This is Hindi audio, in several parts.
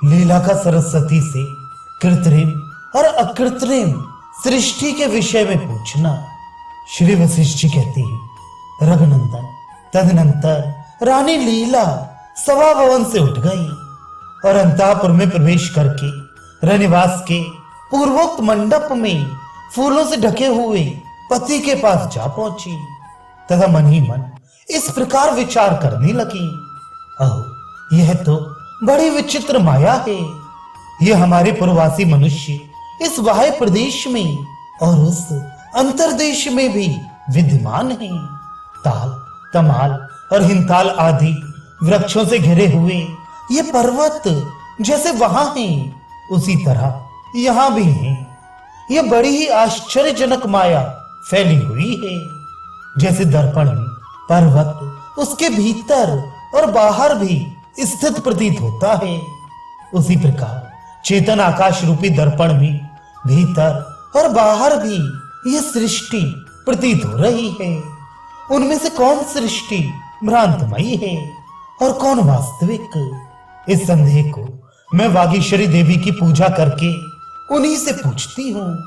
लीला का सरस्वती से कृत्रिम और अकृत्रिम सृष्टि के विषय में पूछना। श्री वशिष्ठ जी कहती है, रघुनंदन, तदनंतर रानी लीला सभा भवन से उठ गई और अंतःपुर में प्रवेश करके रनिवास के पूर्वोक्त मंडप में फूलों से ढके हुए पति के पास जा पहुंची तथा मन ही मन इस प्रकार विचार करने लगी, अहो, यह तो बड़ी विचित्र माया है। यह हमारे पूर्ववासी मनुष्य इस बाह्य प्रदेश में और उस अंतरदेश में भी विद्यमान है। ताल, तमाल और हिमताल आदि वृक्षों से घिरे हुए ये पर्वत जैसे वहां हैं, उसी तरह यहां भी हैं। यह बड़ी ही आश्चर्यजनक माया फैली हुई है। जैसे दर्पण में पर्वत उसके भीतर और बाहर भी स्थित प्रतीत होता है, उसी प्रकार चेतन आकाश रूपी दर्पण में भीतर और बाहर भी यह सृष्टि प्रतीत हो रही है। उनमें से कौन सृष्टि भ्रांतमयी है और कौन वास्तविक? इस संदेह को मैं वागीश्वरी देवी की पूजा करके उन्हीं से पूछती हूँ,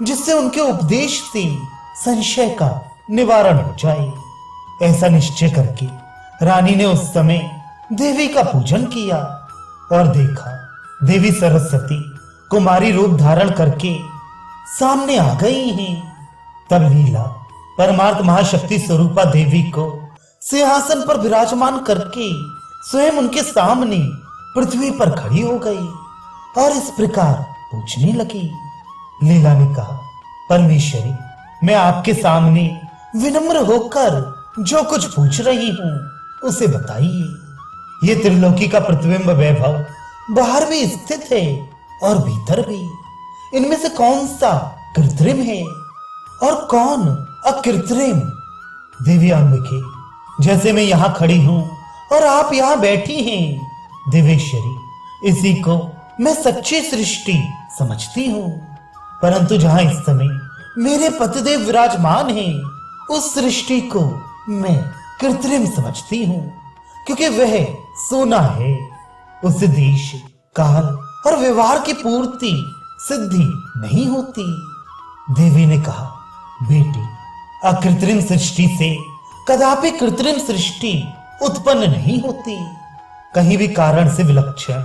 जिससे उनके उपदेश से संशय का निवारण हो जाए। ऐसा निश्चय करके रानी ने उस समय देवी का पूजन किया और देखा देवी सरस्वती कुमारी रूप धारण करके सामने आ गई हैं। तब लीला परमार्थ महाशक्ति स्वरूपा देवी को सिंहासन पर विराजमान करके स्वयं उनके सामने पृथ्वी पर खड़ी हो गई और इस प्रकार पूछने लगी। लीला ने कहा, परमेश्वरी, मैं आपके सामने विनम्र होकर जो कुछ पूछ रही हूं उसे बताइए। ये त्रिलोकी का प्रतिबिंब वैभव बाहर भी स्थित है और भीतर भी। इनमें से कौन सा कृत्रिम है और कौन अकृत्रिम? देवी अंबिके, जैसे मैं यहां खड़ी हूं और आप यहां बैठी हैं, देवेश्वरी, इसी को मैं सच्ची सृष्टि समझती हूं। परंतु जहां इस समय मेरे पतिदेव विराजमान हैं, उस सृष्टि को मैं कृत्रिम समझती हूं, क्योंकि वह सोना है। उससे देश, काल और व्यवहार की पूर्ति सिद्धि नहीं होती। देवी ने कहा, बेटी, अकृत्रिम सृष्टि से कदापि कृत्रिम सृष्टि उत्पन्न नहीं होती। कहीं भी कारण से विलक्षण,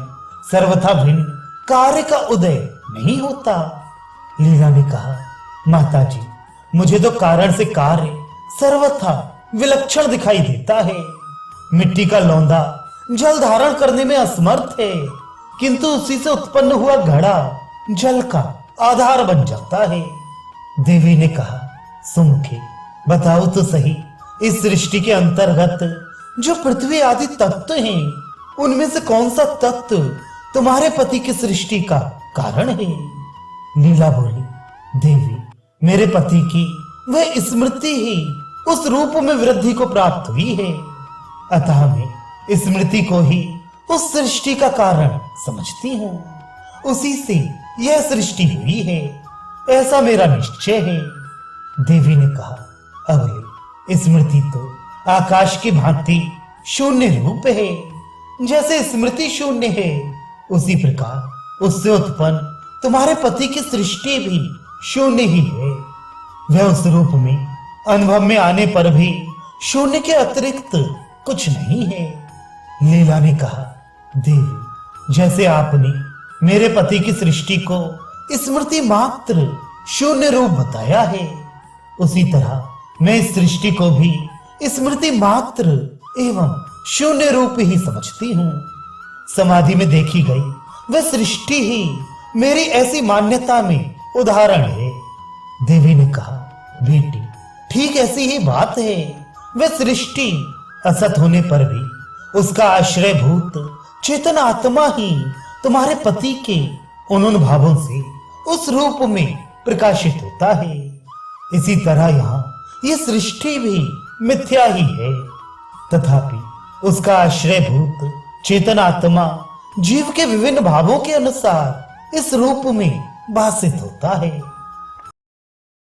सर्वथा भिन्न कार्य का उदय नहीं होता। लीला ने कहा, माता जी, मुझे तो कारण से कार्य सर्वथा विलक्षण दिखाई देता है। मिट्टी का लौंदा जल धारण करने में असमर्थ है, किंतु उसी से उत्पन्न हुआ घड़ा जल का आधार बन जाता है। देवी ने कहा, सुमुखे, बताओ तो सही, इस सृष्टि के अंतर्गत जो पृथ्वी आदि तत्व हैं, उनमें से कौन सा तत्व तुम्हारे पति की सृष्टि का कारण है? लीला बोली, देवी, मेरे पति की वह स्मृति ही उस रूप में वृद्धि को प्राप्त हुई है, अतः मैं स्मृति को ही उस सृष्टि का कारण समझती हूँ। उसी से यह सृष्टि हुई है, ऐसा मेरा निश्चय है। देवी ने कहा, अबले, स्मृति तो आकाश की भांति शून्य रूप है। जैसे स्मृति शून्य है, उसी प्रकार उससे उत्पन्न तुम्हारे पति की सृष्टि भी शून्य ही है। वह उस रूप में अनुभव में आने पर भी शून्य के अतिरिक्त कुछ नहीं है। लीला ने कहा, देवी, जैसे आपने मेरे पति की सृष्टि को स्मृति मात्र शून्य रूप बताया है, उसी तरह मैं इस सृष्टि को भी स्मृति मात्र एवं शून्य रूप ही समझती हूँ। समाधि में देखी गई वह सृष्टि ही मेरी ऐसी मान्यता में उदाहरण है। देवी ने कहा, बेटी, ठीक ऐसी ही बात है। वह सृष्टि असत होने पर भी उसका आश्रयभूत चेतन आत्मा ही तुम्हारे पति के उन भावों से उस रूप में प्रकाशित होता है। इसी तरह यहाँ ये सृष्टि भी मिथ्या ही है, तथापि उसका आश्रयभूत चेतन आत्मा जीव के विभिन्न भावों के अनुसार इस रूप में भाषित होता है।